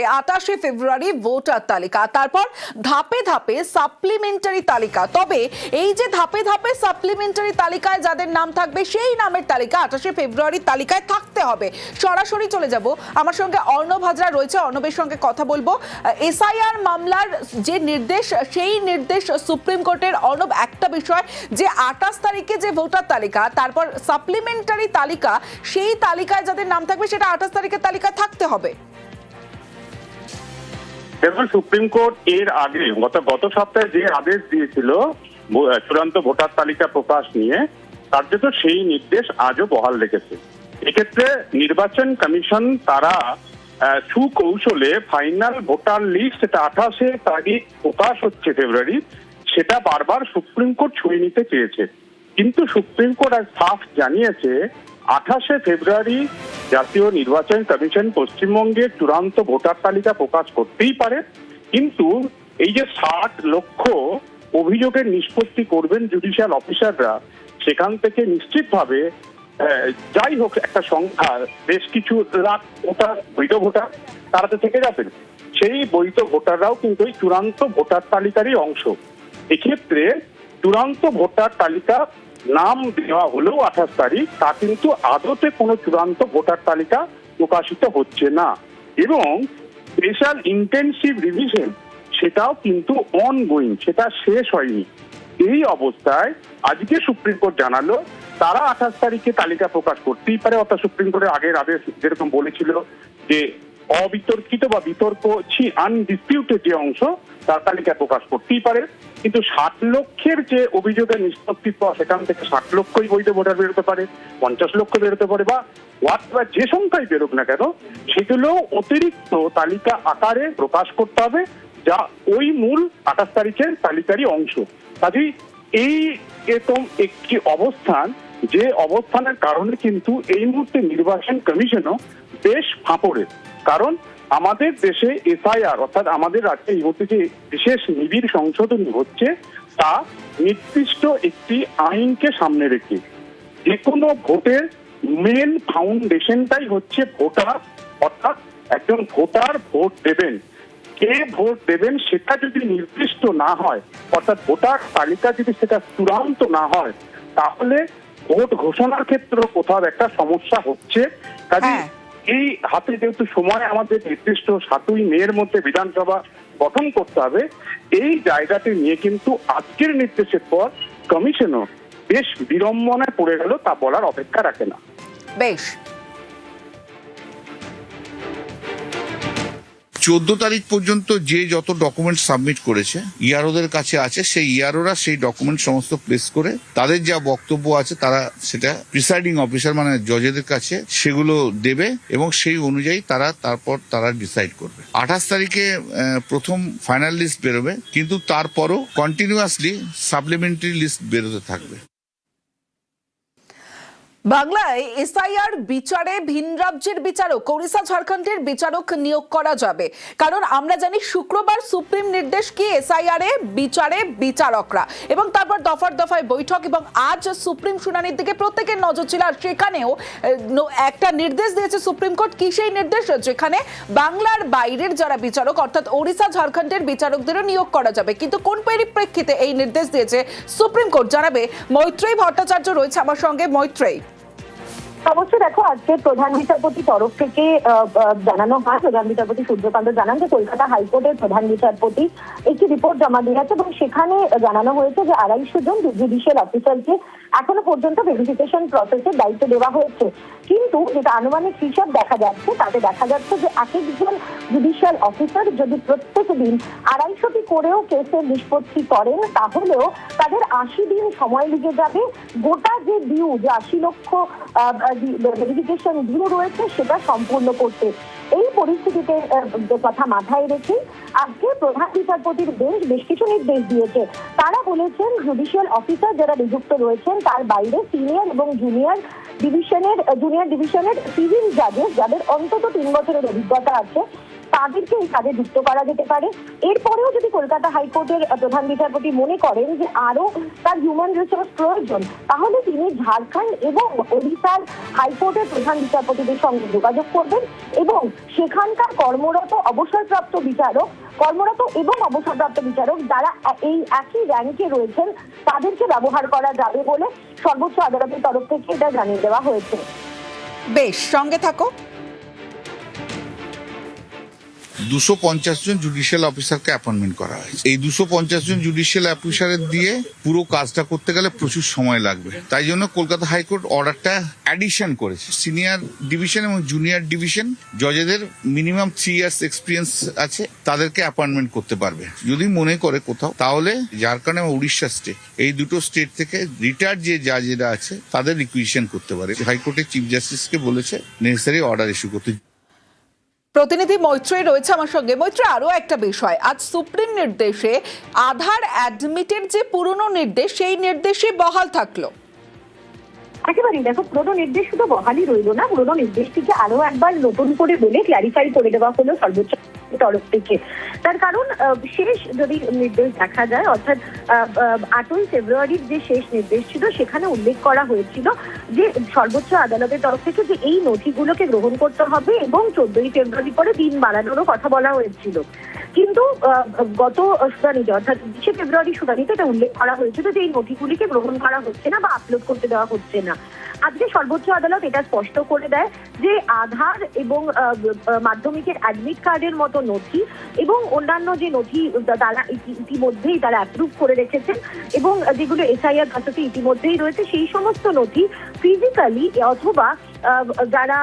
যাবে 28শে ফেব্রুয়ারি ভোটার তালিকা, তারপর ধাপে ধাপে সাপ্লিমেন্টারি তালিকা। তবে এই যে ধাপে ধাপে সাপ্লিমেন্টারি তালিকায় যাদের নাম থাকবে সেই নামের তালিকা 28শে ফেব্রুয়ারির তালিকায় থাকতে হবে। সরাসরি চলে যাব, আমার সঙ্গে অর্ণব হাজরা রয়েছে, অর্ণবের সঙ্গে কথা বলবো। এসআইআর মামলার যে নির্দেশ, সেই নির্দেশ সুপ্রিম কোর্টের। অর্ণব, একটা বিষয় যে 28 তারিখে যে ভোটার তালিকা, তারপর সাপ্লিমেন্টারি তালিকা, সেই তালিকায় যাদের নাম থাকবে সেটা 28 তারিখের তালিকায় থাকতে হবে। দেখুন, সুপ্রিম কোর্ট এর আগে গত সপ্তাহে যে আদেশ দিয়েছিল চূড়ান্ত ভোটার তালিকা প্রকাশ নিয়ে, কার্যত সেই নির্দেশ আজও বহাল রেখেছে। এক্ষেত্রে নির্বাচন কমিশন তারা সুকৌশলে ফাইনাল ভোটার লিস্ট, সেটা 28শে তারিখ প্রকাশ হচ্ছে ফেব্রুয়ারি, সেটা বারবার সুপ্রিম কোর্ট ছুঁয়ে নিতে চেয়েছে। কিন্তু সুপ্রিম কোর্ট আজ সাফ জানিয়েছে 28শে ফেব্রুয়ারি জাতীয় নির্বাচন কমিশন পশ্চিমবঙ্গের চূড়ান্ত ভোটার তালিকা প্রকাশ করতেই পারে, কিন্তু এই যে 60 লক্ষ অভিযোগের নিষ্পত্তি করবেন জুডিশিয়াল অফিসাররা, সেখান থেকে নিশ্চিতভাবে যাই হোক একটা সংখ্যা, বেশ কিছু লাখ ভোটার, বৈধ ভোটার তারা তো থেকে যাবেন। সেই বৈধ ভোটাররাও কিন্তু এই চূড়ান্ত ভোটার তালিকারই অংশ। এক্ষেত্রে চূড়ান্ত ভোটার তালিকা নাম দেওয়া হলেও 28 তারিখ, তা কিন্তু আদতে কোনো চূড়ান্ত ভোটার তালিকা প্রকাশিত হচ্ছে না। এবং স্পেশাল ইন্টেনসিভ রিভিশন সেটাও কিন্তু অনগোয়িং, সেটা শেষ হয়নি। এই অবস্থায় আজকে সুপ্রিম কোর্ট জানালো তারা 28 তারিখে তালিকা প্রকাশ করতেই পারে। অর্থাৎ সুপ্রিম কোর্টের আগের আদেশ যেরকম বলেছিল যে অবিতর্কিত বা বিতর্ক আনডিসপিউটেড যে অংশ, তার তালিকা প্রকাশ করতেই পারে। কিন্তু 60 লক্ষের যে অভিযোগের নিষ্পত্তির পর সেখান থেকে 60 লক্ষই বৈধ ভোটার বেরোতে পারে, 50 লক্ষ বেরোতে পারে, বা হোয়াটএভার যে সংখ্যাই বেরোক না কেন, সেগুলো অতিরিক্ত তালিকা আকারে প্রকাশ করতে হবে, যা ওই মূল 28 তারিখের তালিকারই অংশ। কাজেই এই এরকম একটি অবস্থান, যে অবস্থানের কারণে কিন্তু এই মুহূর্তে নির্বাচন কমিশনও বেশ ফাঁপড়ে। কারণ আমাদের দেশে এসআইআর, অর্থাৎ আমাদের রাজ্যে এই মুহূর্তে যে বিশেষ নিবিড় সংশোধনী হচ্ছে, তা নির্দিষ্ট একটি আইনকে সামনে রেখে। যে কোনো ভোটের মেন ফাউন্ডেশনটাই হচ্ছে ভোটার, অর্থাৎ একজন ভোটার ভোট দেবেন, কে ভোট দেবেন সেটা যদি নির্দিষ্ট না হয়, অর্থাৎ ভোটার তালিকা যদি সেটা চূড়ান্ত না হয়, তাহলে ভোট ঘোষণার ক্ষেত্রে কোথাও একটা সমস্যা হচ্ছে। কাজে এই হাতে যেহেতু সময় আমাদের নির্দিষ্ট 7ই মের মধ্যে বিধানসভা গঠন করতে হবে, এই জায়গাটি নিয়ে কিন্তু আজকের নির্দেশের পর কমিশনও বেশ বিড়ম্বনায় পড়ে গেল, তা বলার অপেক্ষা রাখে না। বেশ, 14 তারিখ পর্যন্ত যে যত ডকুমেন্ট সাবমিট করেছে ইআরওদের কাছে আছে, সেই ইআরওরা সেই ডকুমেন্ট সমস্ত প্লেস করে তাদের যা বক্তব্য আছে তারা সেটা প্রিসাইডিং অফিসার মানে জজেদের কাছে সেগুলো দেবে, এবং সেই অনুযায়ী তারপর তারা ডিসাইড করবে। 28 তারিখে প্রথম ফাইনাল লিস্ট বেরোবে, কিন্তু তারপরও কন্টিনিউয়াসলি সাপ্লিমেন্টারি লিস্ট বেরোতে থাকবে। বাংলায় এসআইআর বিচারে ভিন রাজ্যের বিচারক, ওড়িশা ঝাড়খণ্ডের বিচারক নিয়োগ করা যাবে। কারণ আমরা জানি শুক্রবার সুপ্রিম নির্দেশ কি এসআইআর এ বিচারে বিচারকরা, এবং তারপর দফার দফায় বৈঠক, এবং আজ সুপ্রিম শুনানির দিকে প্রত্যেকের নজর ছিল। আর সেখানেও একটা নির্দেশ দিয়েছে সুপ্রিম কোর্ট। কি সেই নির্দেশ? যেখানে বাংলার বাইরের যারা বিচারক, অর্থাৎ ওড়িশা ঝাড়খণ্ডের বিচারকদেরও নিয়োগ করা যাবে। কিন্তু কোন পরিপ্রেক্ষিতে এই নির্দেশ দিয়েছে সুপ্রিম কোর্ট জানাবে মৈত্রেয়ী ভট্টাচার্য রয়েছে আমার সঙ্গে। মৈত্রেয়ী, অবশ্যই দেখো, আজকে প্রধান বিচারপতির তরফ থেকে জানানো হয়, প্রধান বিচারপতি সূর্যকান্ত জানান যে কলকাতা হাইকোর্টের প্রধান বিচারপতি একটি রিপোর্ট জমা দিয়েছে, এবং সেখানে জানানো হয়েছে যে 250 জন জুডিশিয়াল অফিসারকে এখনো পর্যন্ত ভেরিফিকেশন প্রসেসের দায়িত্ব দেওয়া হয়েছে। কিন্তু যেটা আনুমানিক হিসাব দেখা যাচ্ছে, তাতে দেখা যাচ্ছে যে এক একজন জুডিশিয়াল অফিসার যদি প্রত্যেক দিন 250টি করেও কেসের নিষ্পত্তি করেন, তাহলেও তাদের 80 দিন সময় লেগে যাবে গোটা যে ডিউ, যে 80 লক্ষ ভেরিফিকেশন ডিউ রয়েছে, সেটা সম্পূর্ণ করতে। এই পরিস্থিতিতে কথা মাথায় রেখে আজকে প্রধান বিচারপতির বেঞ্চ বেশ কিছু নির্দেশ দিয়েছে। তারা বলেছেন জুডিশিয়াল অফিসার যারা নিযুক্ত রয়েছেন তার বাইরে সিনিয়র এবং জুনিয়র ডিভিশনের সিভিল জাজেস যাদের অন্তত 3 বছরের অভিজ্ঞতা আছে, তাদেরকে এই কাজে যুক্ত করা যেতে পারে। এরপরেও যদি কলকাতা হাইকোর্টের প্রধান বিচারপতি মনে করেন যে আরো তার হিউম্যান রিসোর্স প্রয়োজন, তাহলে তিনি ঝাড়খণ্ড এবং ওড়িশার হাইকোর্টের প্রধান বিচারপতিদের সঙ্গে যোগাযোগ করবেন এবং সেখানকার কর্মরত এবং অবসরপ্রাপ্ত বিচারক যারা এই একই র্যাঙ্কে রয়েছেন তাদেরকে ব্যবহার করা যাবে বলে সর্বোচ্চ আদালতের তরফ থেকে এটা জানিয়ে দেওয়া হয়েছে। বেশ, সঙ্গে থাকো। 250 জন জুডিশিয়াল অফিসারকে অ্যাপয়েন্টমেন্ট করা হয়েছে। এই 250 জন জুডিশিয়াল অফিসারের দিয়ে পুরো কাজটা করতে গেলে প্রচুর সময় লাগবে। তাই জন্য কলকাতা হাইকোর্ট অর্ডারটা অ্যাডিশন করেছে। সিনিয়র ডিভিশন এবং জুনিয়র ডিভিশন জজেদের মিনিমাম 3 ইয়ার্স এক্সপিরিয়েন্স আছে, তাদেরকে অ্যাপয়েন্টমেন্ট করতে পারবে যদি মনে করে কোথাও। তাহলে ঝাড়খণ্ড এবং উড়িষ্যা স্টেট, এই দুটো স্টেট থেকে রিটায়ার্ড যে জাজেরা আছে তাদের রিকুইশন করতে পারে। হাইকোর্টের চিফ জাস্টিসকে বলেছে নেসেসারি অর্ডার ইস্যু করতে। প্রতিনিধি মৈত্রী রয়েছে আমার সঙ্গে। মৈত্রী, আরো একটা বিষয়, আজ সুপ্রিম নির্দেশে আধার অ্যাডমিটের যে পুরনো নির্দেশ সেই নির্দেশই বহাল থাকলো। একেবারেই দেখো, পুরোনো নির্দেশ শুধু বহালই রইল না, পুরোনো নির্দেশটিকে আরো একবার নতুন করে বলে ক্ল্যারিফাই করে দেওয়া হলো সর্বোচ্চ তরফ থেকে। তার কারণ শেষ যদি নির্দেশ দেখা যায়, অর্থাৎ 8ই ফেব্রুয়ারির যে শেষ নির্দেশ ছিল সেখানে উল্লেখ করা হয়েছিল যে সর্বোচ্চ আদালতের তরফ থেকে যে এই নথিগুলোকে গ্রহণ করতে হবে এবং 14ই ফেব্রুয়ারি পরে দিন বাড়ানোরও কথা বলা হয়েছিল। কিন্তু গত শুনানিতে অর্থাৎ 20 ফেব্রুয়ারি শুনানিতে এটা উল্লেখ করা হয়েছিল যে এই নথিগুলিকে গ্রহণ করা হচ্ছে না বা আপলোড করতে দেওয়া হচ্ছে না। আজকে সর্বোচ্চ আদালত এটা স্পষ্ট করে দেয় যে আধার এবং মাধ্যমিকের অ্যাডমিট কার্ডের মতো নথি এবং অন্যান্য যে নথি তারা ইতিমধ্যেই তারা অ্যাপ্রুভ করে রেখেছেন এবং যেগুলো এসআইআর প্রসেসে ইতিমধ্যেই রয়েছে, সেই সমস্ত নথি ফিজিক্যালি অথবা যারা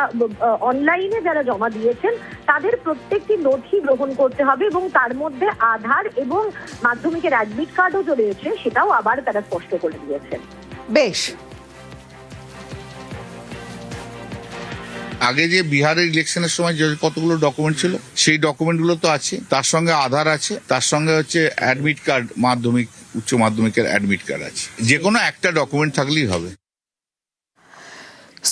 অনলাইনে যারা জমা দিয়েছেন তাদের প্রত্যেকটি নথি গ্রহণ করতে হবে এবং তার মধ্যে আধার এবং মাধ্যমিকের অ্যাডমিট কার্ডও যে রয়েছে সেটাও আবার তারা স্পষ্ট করে দিয়েছেন। বেশ, আগে যে বিহারের ইলেকশনের সময় যে কতগুলো ডকুমেন্ট ছিল সেই ডকুমেন্টগুলো তো আছে, তার সঙ্গে আধার আছে, তার সঙ্গে হচ্ছে অ্যাডমিট কার্ড, মাধ্যমিক উচ্চ মাধ্যমিকের অ্যাডমিট কার্ড আছে। যে কোনো একটা ডকুমেন্ট থাকলেই হবে।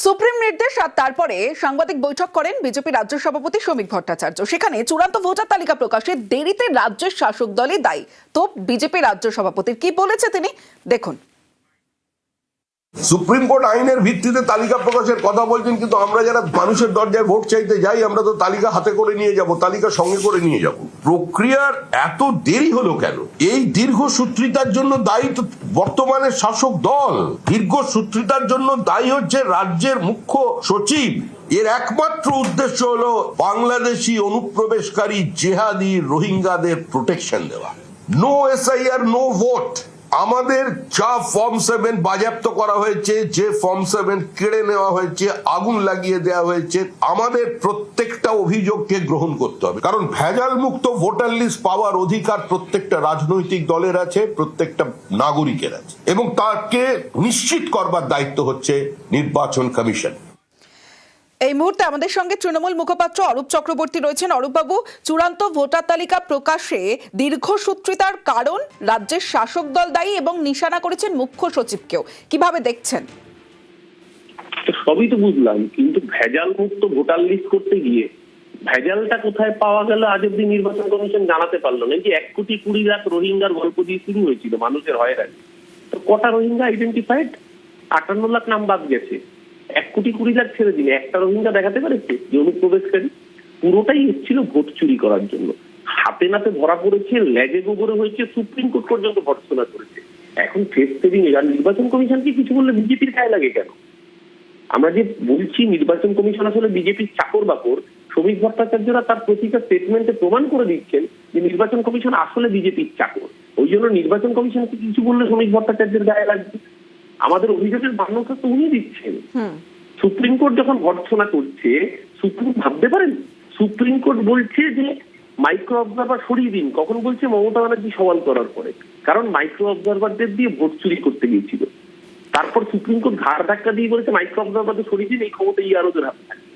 সুপ্রিম নির্দেশ আর তারপরে সাংবাদিক বৈঠক করেন বিজেপি রাজ্য সভাপতি শ্রমিক ভট্টাচার্য। সেখানে চূড়ান্ত ভোটার তালিকা প্রকাশে দেরিতে রাজ্যের শাসক দলই দায়ী। তো বিজেপি রাজ্য সভাপতির কি বলেছে তিনি, দেখুন। সুপ্রিম কোর্ট আইনের ভিত্তিতে তালিকা প্রকাশের কথা বলছেন, কিন্তু আমরা যারা মানুষের দরজায় ভোট চাইতে যাই আমরা তো তালিকা হাতে করে নিয়ে যাব, তালিকা সঙ্গে করে নিয়ে যাব। প্রক্রিয়ার এত দেরি হলো কেন? এই দীর্ঘসূত্রিতার জন্য দায়ী তো বর্তমানের শাসক দল। দীর্ঘসূত্রিতার জন্য দায়ী হচ্ছে রাজ্যের মুখ্য সচিব। এর একমাত্র উদ্দেশ্য হলো বাংলাদেশি অনুপ্রবেশকারী জেহাদি রোহিঙ্গাদের প্রোটেকশন দেওয়া। No SIR, no vote. আমাদের যা ফর্ম 7 বাজেয়াপ্ত করা হয়েছে, যে ফর্ম 7 কেড়ে নেওয়া হয়েছে, আগুন লাগিয়ে দেওয়া হয়েছে, আমাদের প্রত্যেকটা অভিযোগকে গ্রহণ করতে হবে। কারণ ভেজাল মুক্ত ভোটার লিস্ট পাওয়ার অধিকার প্রত্যেকটা রাজনৈতিক দলের আছে, প্রত্যেকটা নাগরিকের আছে, এবং তাকে নিশ্চিত করবার দায়িত্ব হচ্ছে নির্বাচন কমিশন। এই মুহূর্তে আমাদের সঙ্গে তৃণমূল মুখপাত্র অরূপ চক্রবর্তী রয়েছেন। অরূপবাবু, চূড়ান্ত ভোটার তালিকা প্রকাশে দীর্ঘসূত্রিতার কারণ রাজ্যের শাসক দল দায়ী এবং নিশানা করেছেন মুখ্য সচিবকেও, কিভাবে দেখছেন? সবই তো বুঝলাম, কিন্তু ভেজাল মুক্ত ভোটার লিস্ট করতে গিয়ে ভেজালটা কোথায় পাওয়া গেল আজ অব্দি নির্বাচন কমিশন জানাতে পারলো না। যে 1,20,00,000 রোহিঙ্গার গল্প দিয়ে শুরু হয়েছিল মানুষের হয়রানি, তো কটা রোহিঙ্গা আইডেন্টিফাইড? 58 লাখ নাম বাদ গেছে। 1,20,00,000 ছেড়ে দিলে একটা রোহিঙ্গা দেখাতে পারেছে যে অনুপ্রবেশকারী? পুরোটাই এসেছিল ভোট চুরি করার জন্য। হাতে নাতে ধরা পড়েছে, লেজে গোবরে হয়েছে, সুপ্রিম কোর্ট পর্যন্ত ভর্ৎসনা করেছে। এখন ফেস সেভিং আর নির্বাচন কমিশনকে কিছু বললে বিজেপির গায়ে লাগে কেন? আমরা যে বলছি নির্বাচন কমিশন আসলে বিজেপির চাকর বাকর, শ্রমিক ভট্টাচার্যরা তার প্রতিটা স্টেটমেন্টে প্রমাণ করে দিচ্ছেন যে নির্বাচন কমিশন আসলে বিজেপির চাকর। ওই জন্য নির্বাচন কমিশনকে কিছু বললে শ্রমিক ভট্টাচার্যের গায়ে লাগবে। আমাদের অভিযোগের মান্যতা তো উনি দিচ্ছেন। সুপ্রিম কোর্ট যখন ভর্ৎসনা করছে, সুপ্রিম ভাবতে পারেন সুপ্রিম কোর্ট বলছে যে মাইক্রো অবজারভার সরিয়ে দিন। কখন বলছে? মমতা ব্যানার্জি সওয়াল করার পরে। কারণ মাইক্রো অবজারভারদের দিয়ে ভোট চুরি করতে গিয়েছিল। তারপর সুপ্রিম কোর্ট ঘাড় ধাক্কা দিয়ে বলেছে মাইক্রো অবজারভারদের সরিয়ে দিন, এই ক্ষমতা ইয়ারোদের হাতে থাকে।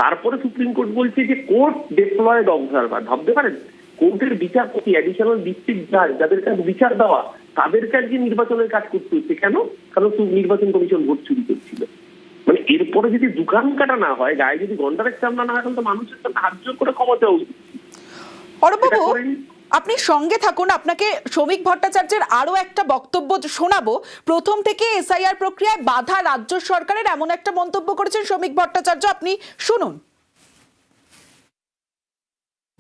তারপরে সুপ্রিম কোর্ট বলছে যে কোর্ট ডিপ্লয়েড অবজারভার। ভাবতে পারেন কোর্টের বিচারপতি, অ্যাডিশনাল ডিস্ট্রিক্ট জাজ, যাদের কাছে বিচার দেওয়া, তাদের কাছে নির্বাচনের কাজ করতে হচ্ছে। কেন? কারণ নির্বাচন কমিশন ভোট চুরি করছিল। মানে এর এরপরে যদি দোকান কাটা না হয়, গায়ে যদি ঘন্টার চামড়া না হয়, তো মানুষের সাথে হাত জোড় করে ক্ষমা চাওয়া উচিত। অরূপবাবু, আপনি সঙ্গে থাকুন, আপনাকে শ্রমিক ভট্টাচার্যের আরো একটা বক্তব্য শোনাবো। প্রথম থেকে এসআইআর প্রক্রিয়ায় বাধা রাজ্য সরকারের, এমন একটা মন্তব্য করেছেন শ্রমিক ভট্টাচার্য, আপনি শুনুন।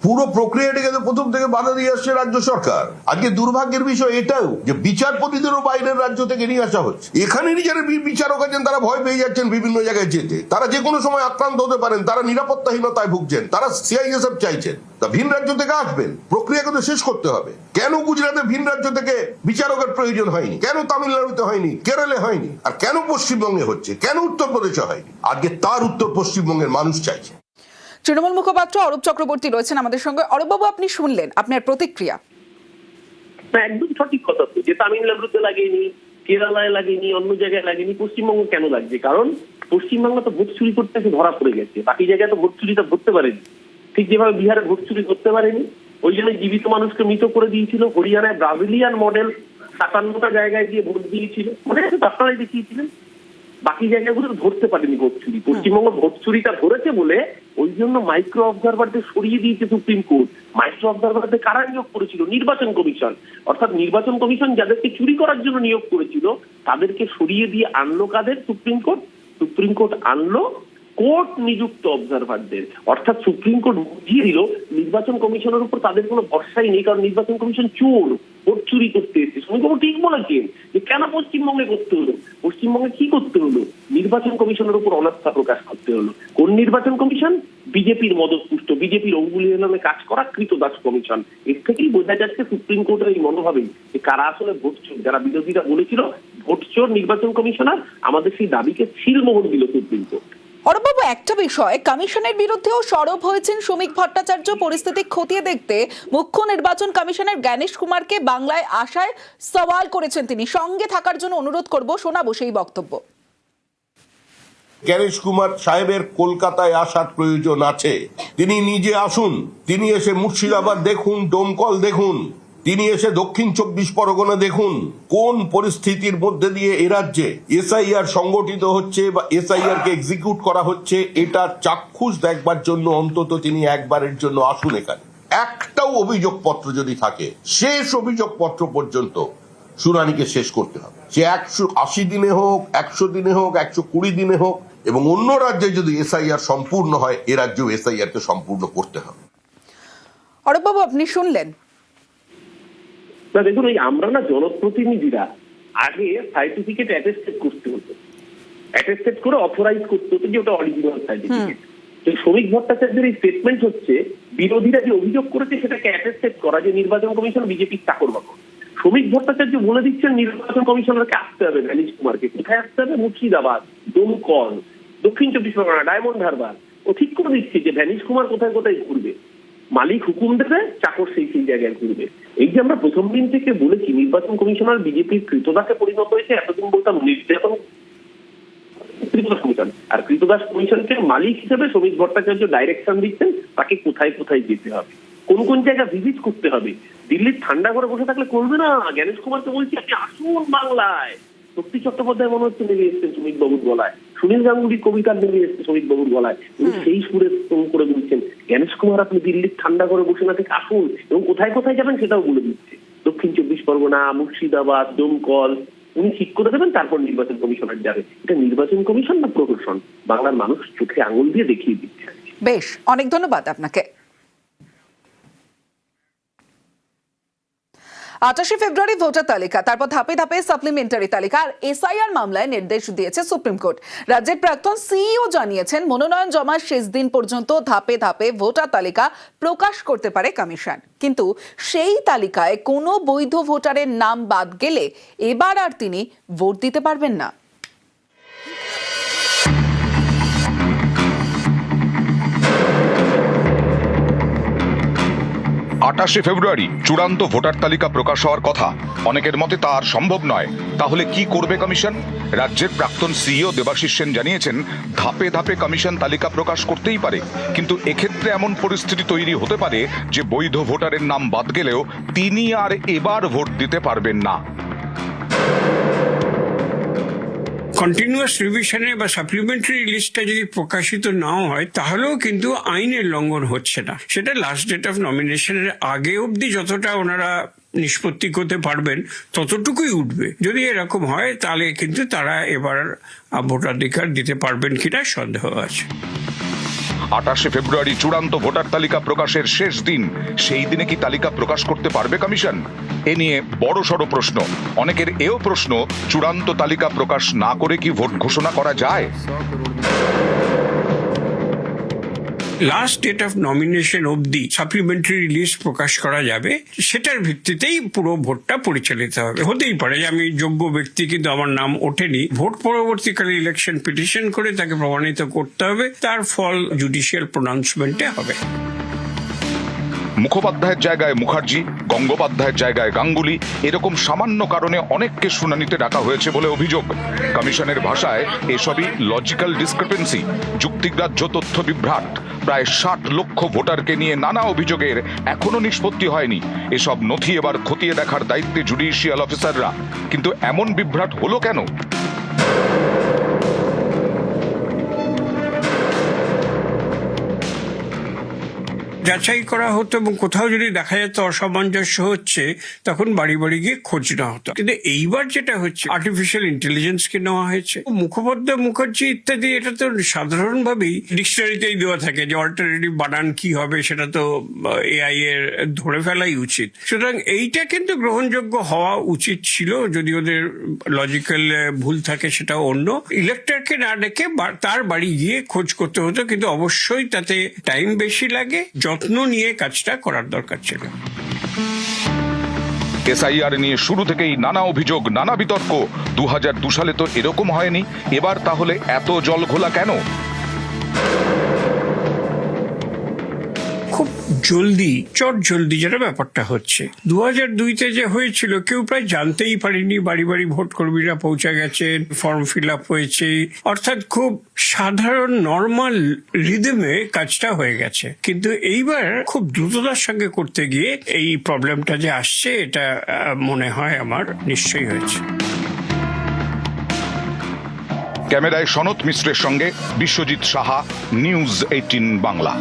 পুরো প্রক্রিয়াটাকে তো প্রথম থেকে বাধা দিয়ে আসছে রাজ্য সরকার। আজকে দুর্ভাগ্যের বিষয় এটাও যে বিচারপতিদেরও বাইরের রাজ্য থেকে নিয়ে আসা হচ্ছে। এখানে যারা বিচারক আছেন তারা ভয় পেয়ে যাচ্ছেন বিভিন্ন জায়গায় যেতে, তারা যে কোনো সময় আক্রান্ত হতে পারেন, তারা নিরাপত্তাহীনতায় ভুগছেন, তারা সিআইএসএফ চাইছেন, তা ভিন রাজ্য থেকে আসবেন, প্রক্রিয়াকে তো শেষ করতে হবে। কেন গুজরাটে ভিন রাজ্য থেকে বিচারকের প্রয়োজন হয়নি, কেন তামিলনাড়ুতে হয়নি, কেরলে হয়নি, আর কেন পশ্চিমবঙ্গে হচ্ছে, কেন উত্তরপ্রদেশে হয়নি? আজকে তার উত্তর পশ্চিমবঙ্গের মানুষ চাইছে। তৃণমূল মুখপাত্র অরূপ চক্রবর্তী রয়েছেন আমাদের সঙ্গে। অরূপবাবু, আপনি শুনলেন, আপনার প্রতিক্রিয়া? একদম সঠিক কথা তো, যে তামিলনাড়ুতে লাগেনি, কেরালায় লাগেনি, অন্য জায়গায় লাগেনি, পশ্চিমবঙ্গ কেন লাগছে? কারণ পশ্চিমবঙ্গ তো ভোট চুরি করতে এসে ধরা পড়ে গেছে, বাকি জায়গায় তো ভোট চুরিটা ধরতে পারেনি। ঠিক যেভাবে বিহারে ভোট চুরি করতে পারেনি, ওই জন্য জীবিত মানুষকে মৃত করে দিয়েছিল। হরিয়ানায় ব্রাজিলিয়ান মডেল 57টা জায়গায় দিয়ে ভোট দিয়েছিল, মনে আছে তো, আপনারাই দেখিয়েছিলেন। বাকি জায়গাগুলো ধরতে পারেনি ভোট চুরি, পশ্চিমবঙ্গ ভোট চুরিটা ধরেছে বলে ওই জন্য মাইক্রো অবজারভারদের সরিয়ে দিয়েছে সুপ্রিম কোর্ট। মাইক্রো অবজারভারদের কারা নিয়োগ করেছিল? নির্বাচন কমিশন। অর্থাৎ নির্বাচন কমিশন যাদেরকে চুরি করার জন্য নিয়োগ করেছিল তাদেরকে সরিয়ে দিয়ে আনলো কাদের? Supreme court. সুপ্রিম কোর্ট আনলো কোর্ট নিযুক্ত অবজারভারদের। অর্থাৎ সুপ্রিম কোর্ট বুঝিয়ে দিল নির্বাচন কমিশনের উপর তাদের কোনো ভরসাই নেই, কারণ নির্বাচন কমিশন চোর, ভোট চুরি করতে এসেছে। শ্রমিকবাবু ঠিক বলেছেন যে কেন পশ্চিমবঙ্গে করতে হলো, পশ্চিমবঙ্গে কি করতে হলো? নির্বাচন কমিশনের উপর অনাস্থা প্রকাশ করতে হলো। কোন নির্বাচন কমিশন? বিজেপির মদতপুষ্ট, বিজেপির অঙ্গুলি নামে কাজ করা কৃতদাস কমিশন। এর থেকেই বোঝা যাচ্ছে সুপ্রিম কোর্টের এই মনোভাবেই যে কারা আসলে ভোট চোর। যারা বিরোধীরা বলেছিল ভোট চোর নির্বাচন কমিশনার, আমাদের সেই দাবিকে সিলমোহর দিল সুপ্রিম কোর্ট। অরূপবাবু, একটা বিষয়, কমিশনের বিরুদ্ধেও সরব হয়েছেন শ্রমিক ভট্টাচার্য। পরিস্থিতি খতিয়ে দেখতে মুখ্য নির্বাচন কমিশনার জ্ঞানেশ কুমারকে বাংলায় আসায় সওয়াল করেছেন তিনি। সঙ্গে থাকার জন্য অনুরোধ করব, শোনাবো সেই বক্তব্য। জ্ঞানেশ কুমার সাহেবের কলকাতায় আসার প্রয়োজন আছে, তিনি নিজে আসুন, তিনি এসে মুর্শিদাবাদ দেখুন, ডোমকল দেখুন, তিনি এসে দক্ষিণ 24 পরগনা দেখুন কোন পরিস্থিতির মধ্যে দিয়ে এ রাজ্যে এসআইআর সংগঠিত হচ্ছে বা এসআইআর কে এক্সিকিউট করা হচ্ছে, এটা চাক্ষুষ দেখবার জন্য অন্তত তিনি একবারের জন্য আসুন এখানে। একটাও অভিযোগপত্র যদি থাকে, শেষ অভিযোগপত্র পর্যন্ত শুনানিকে শেষ করতে হবে। সে 180 দিনে হোক, 100 দিনে হোক, 120 দিনে হোক, এবং অন্য রাজ্যে যদি এসআইআর সম্পূর্ণ হয়, এ রাজ্যেও এসআইআর কে সম্পূর্ণ করতে হবে। অরূপবাবু, আপনি শুনলেন। না দেখুন, এই আমরা না জনপ্রতিনিধিরা আগে সার্টিফিকেট অ্যাটেস্টেড করতে হতো, অ্যাটেস্টেড করে অথরাইজ করতে হতো যে ওটা অরিজিনাল সার্টিফিকেট। তো শ্রমিক ভট্টাচার্যের এই স্টেটমেন্ট হচ্ছে বিরোধীরা যে অভিযোগ করেছে সেটাকে অ্যাটেস্টেড করা যে নির্বাচন কমিশন বিজেপির চাকর বাকর। শ্রমিক ভট্টাচার্য বলে দিচ্ছেন নির্বাচন কমিশনারকে আসতে হবে, জ্ঞানেশ কুমারকে। কোথায় আসতে হবে? মুর্শিদাবাদ, দমকল, দক্ষিণ 24 পরগনা, ডায়মন্ড হারবার। ও ঠিক করে দিচ্ছে যে জ্ঞানেশ কুমার কোথায় কোথায় ঘুরবে, মালিক হুকুম দেবে, চাকর সেই জায়গায় ঘুরবে। এই যে আমরা প্রথম দিন থেকে বলেছি নির্বাচন কমিশনার বিজেপির কৃতদাসে পরিণত হয়েছে, এতদিন বলতাম নির্যাতন কৃতদাস কমিশন। আর কৃতদাস কমিশনকে মালিক হিসেবে শ্রমিক ভট্টাচার্য ডাইরেকশন দিচ্ছেন তাকে কোথায় কোথায় যেতে হবে, কোন কোন জায়গা ভিজিট করতে হবে। দিল্লির ঠান্ডা ঘরে বসে থাকলে করবে না। জ্ঞানেশ কুমারকে বলছি আপনি আসুন বাংলায়। শক্তি চট্টোপাধ্যায় মনে হচ্ছে নেমে এসছেন শ্রমিক বাবুর গলায়, সুনীল গাঙ্গুলির কবিতা নেমে এসছে শ্রমিক বাবুর গলায়, উনি সেই সুরে ফোন করে বলছেন জ্ঞানেশ কুমার আপনি দিল্লির ঠান্ডা ঘরে বসে না থেকে আসুন, এবং কোথায় কোথায় যাবেন সেটাও বলে দিচ্ছে। দক্ষিণ 24 পরগনা, মুর্শিদাবাদ, দমকল উনি ঠিক করে দেবেন, তারপর নির্বাচন কমিশনার যাবে। এটা নির্বাচন কমিশন না প্রহসন? বাংলার মানুষ চোখে আঙুল দিয়ে দেখিয়ে দিচ্ছে। বেশ, অনেক ধন্যবাদ আপনাকে। 28 ফেব্রুয়ারি ভোটার তালিকা, তারপর ধাপে ধাপে সাপ্লিমেন্টারি তালিকা আর এসআইআর মামলায় নির্দেশ দিয়েছে সুপ্রিম কোর্ট। রাজ্যের প্রাক্তন সিইও জানিয়েছেন মনোনয়ন জমার শেষ দিন পর্যন্ত ধাপে ধাপে ভোটার তালিকা প্রকাশ করতে পারে কমিশন, কিন্তু সেই তালিকায় কোনো বৈধ ভোটারের নাম বাদ গেলে এবার আর তিনি ভোট দিতে পারবেন না। 28 ফেব্রুয়ারি চূড়ান্ত ভোটার তালিকা প্রকাশ হওয়ার কথা। অনেকের মতে তা আর সম্ভব নয়। তাহলে কি করবে কমিশন? রাজ্যের প্রাক্তন সিইও দেবাশিস সেন জানিয়েছেন ধাপে ধাপে কমিশন তালিকা প্রকাশ করতেই পারে, কিন্তু এক্ষেত্রে এমন পরিস্থিতি তৈরি হতে পারে যে বৈধ ভোটারের নাম বাদ গেলেও তিনি আর এবার ভোট দিতে পারবেন না। কন্টিনিউয়াস রিভিশনে বা সাপ্লিমেন্টারি লিস্টটা যদি প্রকাশিত নাও হয় তাহলেও কিন্তু আইনের লঙ্ঘন হচ্ছে না। সেটা লাস্ট ডেট অফ নমিনেশনের আগে অবধি যতটা ওনারা নিষ্পত্তি করতে পারবেন ততটুকুই উঠবে। যদি এরকম হয় তাহলে কিন্তু তারা এবার ভোটাধিকার দিতে পারবেন কিনা সন্দেহ আছে। 28 ফেব্রুয়ারি চূড়ান্ত ভোটার তালিকা প্রকাশের শেষ দিন। সেই দিনে কি তালিকা প্রকাশ করতে পারবে কমিশন? এ নিয়ে বড় সড় প্রশ্ন। অনেকের এও প্রশ্ন, চূড়ান্ত তালিকা প্রকাশ না করে কি ভোট ঘোষণা করা যায়? লাস্ট ডেট অফ নমিনেশন অবধি সাপ্লিমেন্টারি লিস্ট প্রকাশ করা যাবে, সেটার ভিত্তিতেই পুরো ভোটটা পরিচালিত হবে। হতেই পারে যে আমি যোগ্য ব্যক্তি কিন্তু আমার নাম ওঠেনি, ভোট পরবর্তীকালে ইলেকশন পিটিশন করে তাকে প্রমাণিত করতে হবে, তার ফল জুডিশিয়াল প্রোনাউন্সমেন্টে হবে। মুখোপাধ্যায়ের জায়গায় মুখার্জি, গঙ্গোপাধ্যায়ের জায়গায় গাঙ্গুলি, এরকম সামান্য কারণে অনেককে শুনানিতে ডাকা হয়েছে বলে অভিযোগ। কমিশনের ভাষায় এসবই লজিক্যাল ডিসক্রিপেন্সি, যুক্তিগ্রাহ্য তথ্য বিভ্রাট। প্রায় 60 লক্ষ ভোটারকে নিয়ে নানা অভিযোগের এখনো নিষ্পত্তি হয়নি। এসব নথি এবার খতিয়ে দেখার দায়িত্বে জুডিশিয়াল অফিসাররা। কিন্তু এমন বিভ্রাট হলো কেন? যাচাই করা হতো এবং কোথাও যদি দেখা যেত অসামঞ্জস্য হচ্ছে তখন বাড়ি বাড়ি গিয়ে খোঁজ নেওয়া হতো। কিন্তু এইবার যেটা হচ্ছে আর্টিফিশিয়াল ইন্টেলিজেন্সকে নেওয়া হয়েছে। মুখোপাধ্যায়, মুখার্জি ইত্যাদি এটা তো সাধারণভাবেই ডিকশনারিতেই দেওয়া থাকে যে অল্টারনেটিভ বানান কি হবে, সেটা তো এআই এর ধরে ফেলাই উচিত। সুতরাং এইটা কিন্তু গ্রহণযোগ্য হওয়া উচিত ছিল। যদি ওদের লজিক্যাল ভুল থাকে সেটা অন্য। ইলেক্টরকে না ডেকে তার বাড়ি গিয়ে খোঁজ করতে হতো, কিন্তু অবশ্যই তাতে টাইম বেশি লাগে, যত্ন নিয়ে কাজটা করার দরকার ছিল। এসআইআর নিয়ে শুরু থেকেই নানা অভিযোগ, নানা বিতর্ক। 2002 সালে তো এরকম হয়নি। এবার তাহলে এত জল ঘোলা কেন? খুব জলদি, চট জলদি যেটা ব্যাপারটা হচ্ছে। 2002-তে যে হয়েছিল কেউ প্রায় জানতেই পারেনি, বাড়ি বাড়ি ভোট কর্মীরা পৌঁছে গেছেন, ফর্ম ফিল আপ হয়েছে, অর্থাৎ খুব সাধারণ নর্মাল রিদমে কাজটা হয়ে গেছে। কিন্তু এইবার খুব দ্রুততার সঙ্গে করতে গিয়ে এই প্রবলেমটা যে আসছে, এটা মনে হয় আমার নিশ্চয়ই হয়েছে। ক্যামেরায় সনত মিশ্রের সঙ্গে বিশ্বজিৎ সাহা, নিউজ 18 বাংলা।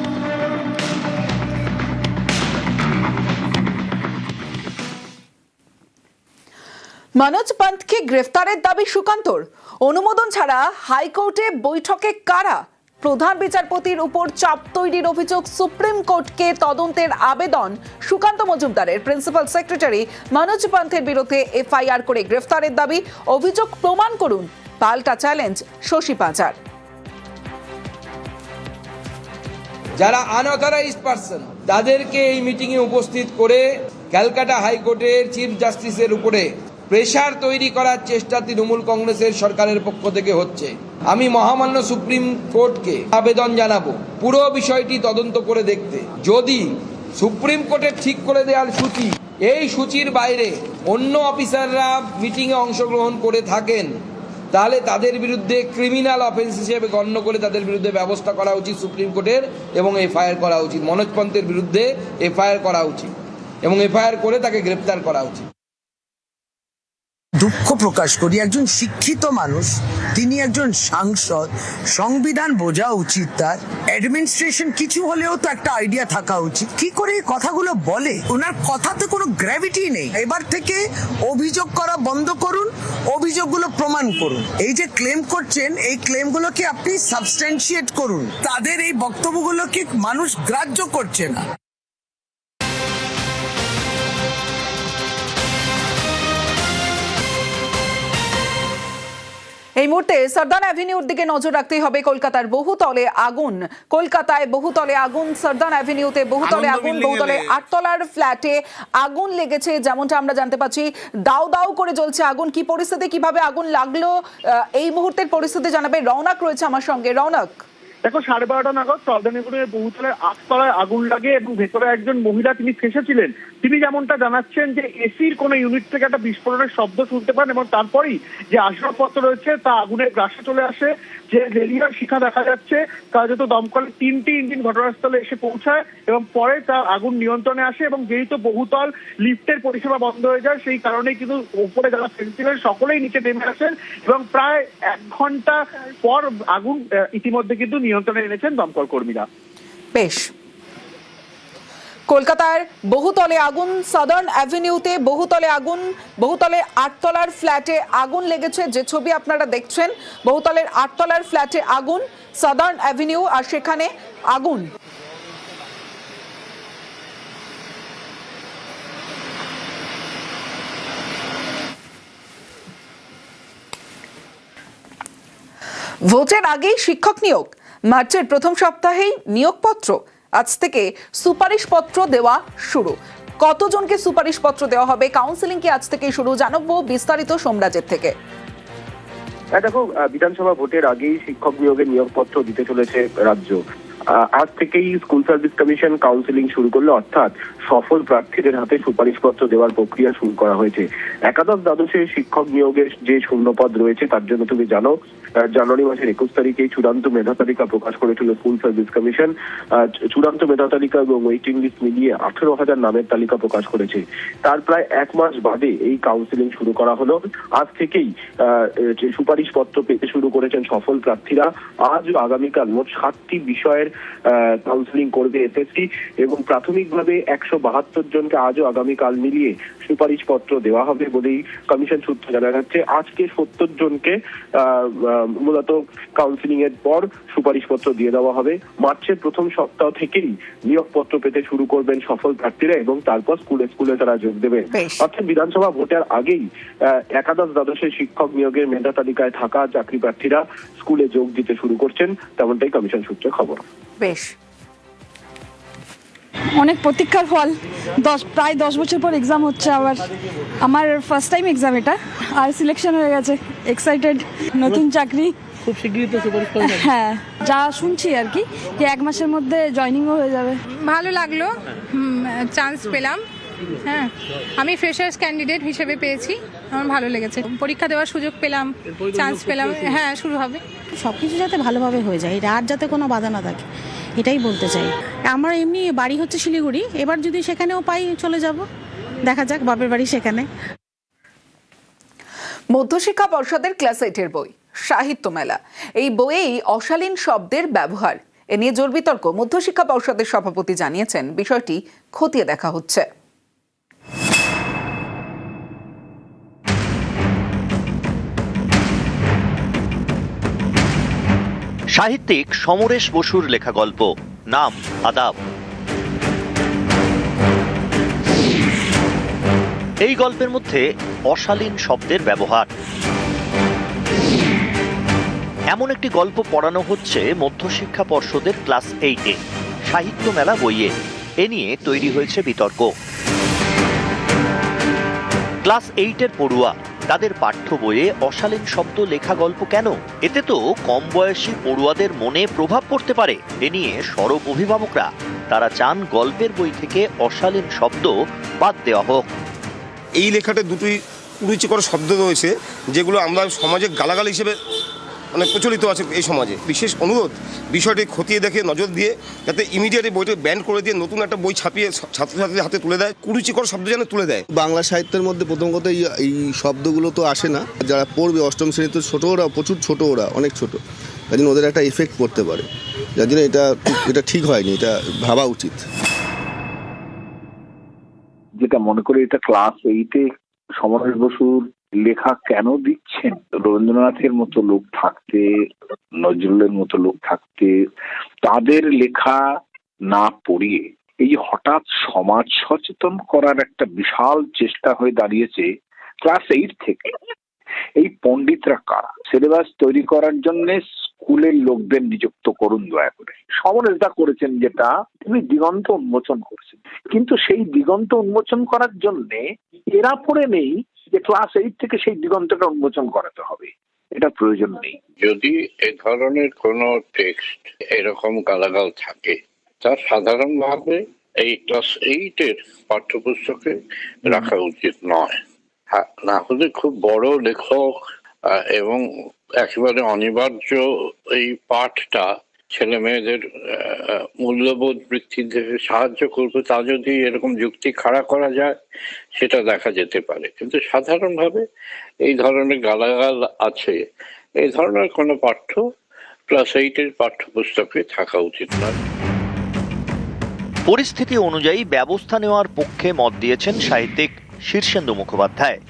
মনোজ পন্থকে গ্রেফতারের দাবি সুকান্তর। অনুমোদন ছাড়া হাইকোর্টে বৈঠকে কারা? প্রধান বিচারপতির উপর চাপ তৈরির অভিযোগ সুপ্রিম কোর্টকে তদন্তের আবেদন সুকান্ত মজুমদারের। প্রিন্সিপাল সেক্রেটারি মনোজ পন্থের বিরুদ্ধে এফআইআর করে গ্রেফতারের দাবি। অভিযোগ প্রমাণ করুন, পাল্টা চ্যালেঞ্জ শশী পাঁচার। যারা আনঅথরাইজড পারসন তাদেরকে এই মিটিংয়ে উপস্থিত করে ক্যালকাটা হাইকোর্টের চিফ জাস্টিসের উপরে প্রেসার তৈরি করার চেষ্টা তৃণমূল কংগ্রেসের সরকারের পক্ষ থেকে হচ্ছে। আমি মহামান্য সুপ্রিম কোর্টকে আবেদন জানাবো পুরো বিষয়টি তদন্ত করে দেখতে। যদি সুপ্রিম কোর্টের ঠিক করে দেওয়ার সূচি, এই সূচির বাইরে অন্য অফিসাররা মিটিংয়ে অংশগ্রহণ করে থাকেন, তাহলে তাদের বিরুদ্ধে ক্রিমিনাল অফেন্স হিসেবে গণ্য করে তাদের বিরুদ্ধে ব্যবস্থা করা উচিত সুপ্রিম কোর্টের, এবং এফআইআর করা উচিত। মনোজ পন্থের বিরুদ্ধে এফআইআর করা উচিত এবং এফআইআর করে তাকে গ্রেপ্তার করা উচিত। দুঃখ প্রকাশ করি, একজন শিক্ষিত মানুষ, তিনি একজন সাংসদ, সংবিধান বোঝা উচিত, তার অ্যাডমিনিস্ট্রেশন কিছু হলেও তো একটা আইডিয়া থাকা উচিত। কি করে এই কথাগুলো বলে? ওনার কথাতে কোনো গ্র্যাভিটি নেই। এবার থেকে অভিযোগ করা বন্ধ করুন, অভিযোগগুলো প্রমাণ করুন। এই যে ক্লেম করছেন, এই ক্লেমগুলোকে আপনি সাবস্ট্যান্সিয়েট করুন। তাদের এই বক্তব্যগুলোকে মানুষ গ্রাহ্য করছে না। এই মুহূর্তে সরদান অ্যাভিনিউর দিকে নজর রাখতে হবে। কলকাতায় বহুতলে আগুন, সরদান অ্যাভিনিউতে বহুতলে আগুন, বহুতলে 8 তলার ফ্ল্যাটে আগুন লেগেছে যেমনটা আমরা জানতে পাচ্ছি। দাউ দাউ করে জ্বলছে আগুন। কি পরিস্থিতি, কিভাবে আগুন লাগলো, এই মুহূর্তের পরিস্থিতি জানাবে রৌনক রয়েছে আমার সঙ্গে। রৌনক। দেখো 12:30 নাগাদ চলদানিপুরের বহুতলের 8তলায় আগুন লাগে এবং ভেতরে একজন মহিলা তিনি ফেসেছিলেন। তিনি যেমনটা জানাচ্ছেন যে এসির কোনো ইউনিট থেকে একটা বিস্ফোরণের শব্দ শুনতে পান এবং তারপরেই যে আসবাবপত্র রয়েছে তা আগুনের গ্রাসে চলে আসে। যে রেলিয়ার শিখা দেখা যাচ্ছে কার্যত দমকলের 3টি ইঞ্জিন ঘটনাস্থলে এসে পৌঁছায় এবং পরে তা আগুন নিয়ন্ত্রণে আসে এবং যেহেতু বহুতল লিফটের পরিষেবা বন্ধ হয়ে যায় সেই কারণে কিন্তু উপরে যারা ফেলছিলেন সকলেই নিচে নেমে আসেন এবং প্রায় 1 ঘন্টা পর আগুন ইতিমধ্যে কিন্তু নিয়ন্ত্রণে এনেছেন দমকল কর্মীরা। বেশ, কলকাতার বহুতলে আগুন, সাদার্ন অ্যাভিনিউতে বহুতলে আগুন, বহুতলে 8তলার ফ্ল্যাটে আগুন লেগেছে। যে ছবি আপনারা দেখছেন, বহুতলের 8তলার ফ্ল্যাটে আগুন, সাদার্ন অ্যাভিনিউ, আর সেখানে আগুন। ভোটের আগেই শিক্ষক নিয়োগ, মার্চের প্রথম সপ্তাহেই নিয়োগপত্র, আজ থেকে সুপারিশপত্র দেওয়া শুরু। কতজনকে সুপারিশপত্র দেওয়া হবে, কাউন্সিলিং কি আজ থেকেই শুরু, জানাবো বিস্তারিত সোমরাজের থেকে। দেখো, বিধানসভা ভোটের আগেই শিক্ষক নিয়োগের নিয়োগপত্র দিতে চলেছে রাজ্য। আজ থেকেই স্কুল সার্ভিস কমিশন কাউন্সিলিং শুরু করলো, অর্থাৎ সফল প্রার্থীদের হাতে সুপারিশপত্র দেওয়ার প্রক্রিয়া শুরু করা হয়েছে। একাদশ দ্বাদশে শিক্ষক নিয়োগের যে শূন্যপদ রয়েছে তার জন্য তুমি জানো জানুয়ারি মাসের 21 তারিখে চূড়ান্ত মেধা তালিকা প্রকাশ করেছিল স্কুল সার্ভিস কমিশন। চূড়ান্ত মেধা তালিকা এবং ওয়েটিং লিস্ট মিলিয়ে 18,000 নামের তালিকা প্রকাশ করেছে। তার প্রায় 1 মাস বাদে এই কাউন্সিলিং শুরু করা হলো। আজ থেকেই সুপারিশপত্র পেতে শুরু করেছেন সফল প্রার্থীরা। আজ ও আগামীকাল মোট 7টি বিষয়ের কাউন্সিলিং করবে এসএসসি এবং প্রাথমিকভাবে 172 জনকে আজ ও আগামীকাল মিলিয়ে সুপারিশপত্র দেওয়া হবে বলেই কমিশন সূত্রে জানা যাচ্ছে। আজকে 70 জনকে মূলত কাউন্সিলিং এর পর সুপারিশপত্র দিয়ে দেওয়া হবে। মার্চের প্রথম সপ্তাহ থেকেই নিয়োগপত্র পেতে শুরু করবেন সফল প্রার্থীরা এবং তারপর স্কুলে তারা যোগ দেবেন। অর্থাৎ বিধানসভা ভোটের আগেই একাদশ দ্বাদশের শিক্ষক নিয়োগের মেধা তালিকায় থাকা চাকরি প্রার্থীরা স্কুলে যোগ দিতে শুরু করছেন, তেমনটাই কমিশন সূত্রে খবর। বেশ, অনেক প্রতীক্ষার ফল, প্রায় 10 বছর পর এক্সাম হচ্ছে আবার। আমার ফার্স্ট টাইম এক্সাম এটা, আর সিলেকশন হয়ে গেছে। এক্সাইটেড, নতুন চাকরি খুব শীঘ্রই তো সুপারিশ করা হবে। হ্যাঁ, যা শুনছি আর কি, যে 1 মাসের মধ্যে জয়েনিংও হয়ে যাবে। ভালো লাগলো, চান্স পেলাম। হ্যাঁ, আমি ফ্রেশার্স ক্যান্ডিডেট হিসেবে পেয়েছি, আমার ভালো লেগেছে। পরীক্ষা দেওয়ার সুযোগ পেলাম, চান্স পেলাম। হ্যাঁ, শুরু হবে। সবকিছু যাতে ভালোভাবে হয়ে যায়, আর যাতে কোনো বাধা না থাকে, এটাই বলতে চাই। আমার এমনি বাড়ি হচ্ছে শিলিগুড়ি, এবার যদি সেখানেও পাই চলে যাব, দেখা যাক, বাপের বাড়ি সেখানে। মধ্যশিক্ষা পর্ষদের ক্লাস 8-এর বই সাহিত্য মেলা, এই বইয়েই অশালীন শব্দের ব্যবহার, এ নিয়ে জোর বিতর্ক। মধ্যশিক্ষা পর্ষদের সভাপতি জানিয়েছেন বিষয়টি খতিয়ে দেখা হচ্ছে। সাহিত্যিক সমরেশ বসুর লেখা গল্প, নাম আদাব। এই গল্পের মধ্যে অশালীন শব্দের ব্যবহার। এমন একটি গল্প পড়ানো হচ্ছে মধ্যশিক্ষা পর্ষদের ক্লাস 8-এ সাহিত্য মেলা বইয়ে। এ নিয়ে তৈরি হয়েছে বিতর্ক। ক্লাস 8-এর পড়ুয়া, তাদের পাঠ্য বইয়ে অশালীন শব্দ লেখা গল্প কেন? এতে তো কম বয়সী পড়ুয়াদের মনে প্রভাব পড়তে পারে। এ নিয়ে সরব অভিভাবকরা, তারা চান গল্পের বই থেকে অশালীন শব্দ বাদ দেওয়া হোক। এই লেখাটা দুটোই কুরুচিকর শব্দ রয়েছে, যেগুলো আমরা সমাজে গালাগাল হিসেবে মানে প্রচলিত আছে এই সমাজে। বিশেষ অনুরোধ, বিষয়টি খতিয়ে দেখে নজর দিয়ে যাতে ইমিডিয়েট বইটা ব্যান করে দিয়ে নতুন একটা বই ছাপিয়ে ছাত্রছাত্রীদের হাতে তুলে দেয়, কুরুচিকর শব্দ যেন তুলে দেয়। বাংলা সাহিত্যের মধ্যে প্রথম কথা এই শব্দগুলো তো আসে না। যারা পড়বে অষ্টম শ্রেণীতে ছোটো ওরা, প্রচুর ছোটো ওরা, অনেক ছোটো, যার জন্য ওদের একটা এফেক্ট পড়তে পারে, যার জন্য এটা ঠিক হয়নি, এটা ভাবা উচিত। যেটা মনে করি, এটা ক্লাস 8-এ সমরেশ বসুর লেখা কেন দিচ্ছেন? রবীন্দ্রনাথের মতো লোক থাকতে, নজরুলের মতো লোক থাকতে, তাদের লেখা না পড়িয়ে এই হঠাৎ সমাজ সচেতন করার একটা বিশাল চেষ্টা হয়ে দাঁড়িয়েছে ক্লাস 8 থেকে। এই পণ্ডিতরা কারা? সিলেবাস তৈরি করার জন্য স্কুলের লোকদের নিযুক্ত করুন দয়া করে। সমরেশ দা করেছেন যেটা, তিনি দিগন্ত উন্মোচন করেছেন, কিন্তু সেই দিগন্ত উন্মোচন করার জন্য এরা পড়ে নেই যে ক্লাস 8 থেকে সেই দিগন্তটা উন্মোচন করাতে হবে। এটা প্রয়োজন নেই। যদি এ ধরনের কোনো টেক্সট এরকম গালাগাল থাকে তা সাধারণভাবে এই ক্লাস 8-এর পাঠ্যপুস্তকে রাখা উচিত নয়। না হলে খুব বড় লেখক এবং একেবারে অনিবার্য এই পাঠটা ছেলে মেয়েদের মূল্যবোধ বৃদ্ধিতে সাহায্য করবে, তা যদি এরকম যুক্তি খাড়া করা যায় সেটা দেখা যেতে পারে। কিন্তু সাধারণভাবে এই ধরনের গালাগাল আছে, এই ধরনের কোনো পাঠ্য ক্লাস 8-এর পাঠ্যপুস্তকে থাকা উচিত নয়। পরিস্থিতি অনুযায়ী ব্যবস্থা নেওয়ার পক্ষে মত দিয়েছেন সাহিত্যিক শীর্ষেন্দু মুখোপাধ্যায়।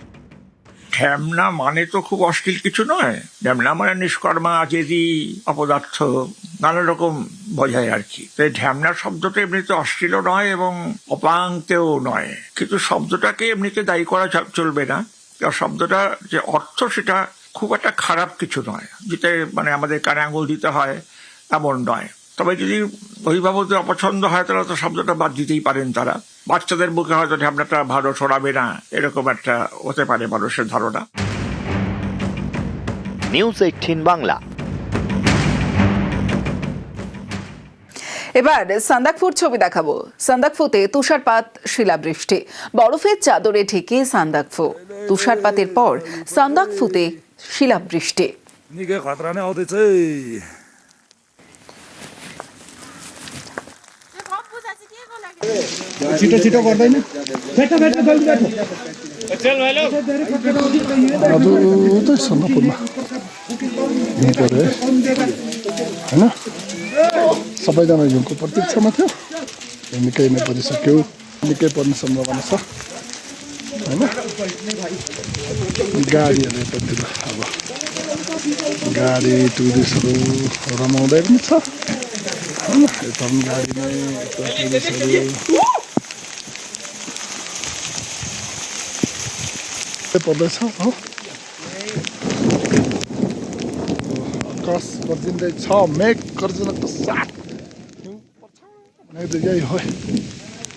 ঢ্যামনা মানে তো খুব অশ্লীল কিছু নয়। ঢ্যামনা মানে নিষ্কর্মা, জেদি, অপদার্থ, নানা রকম বোঝায় আর কি। তাই ঢ্যামনা শব্দটা এমনিতে অশ্লীল নয় এবং অপাঙ্কেও নয়, কিন্তু শব্দটাকে এমনিতে দায়ী করা চলবে না। শব্দটা যে অর্থ সেটা খুব একটা খারাপ কিছু নয়, যেটা মানে আমাদের কানে আঙুল দিতে হয় এমন নয়। তবে যদি অভিভাবকদের অপছন্দ হয় তাহলে তো শব্দটা বাদ দিতেই পারেন তারা। বাচ্চাদের মুখে হয়তো ঢ্যামনাটা ভালো শোনাবে না, এরকম একটা হতে পারে মানুষের ধারণা। নিউজ 18 বাংলা। এবার সান্দাকফুর ছবি দেখাবো। সান্দাকফুতে তুষারপাত, শিলাবৃষ্টি, বরফের চাদরে ঢেকে সান্দাকফু। তুষারপাতের পর সান্দাকফুতে শিলাবৃষ্টি। छिटो छिटो गर्दैन बैठो बैठो जल्दी बैठो चल भाइ लोग आज उतै सन्दकपुरमा हिँडेको रे हैन सबैजना हिउँको प्रतीक्षामा थियो। निकै नै परिसक्यो, निकै पर्ने सम्भावना छ हैन। गाडीहरू यतातिर अब गाडी टुरिस्टहरू रमाउँदै पनि छ हैन। यता पनि गाडी नै टुरिस्टहरू पर्दैछ हो। आकाश गर्जिँदैछ, मेघ गर्जनको साथ यही हो।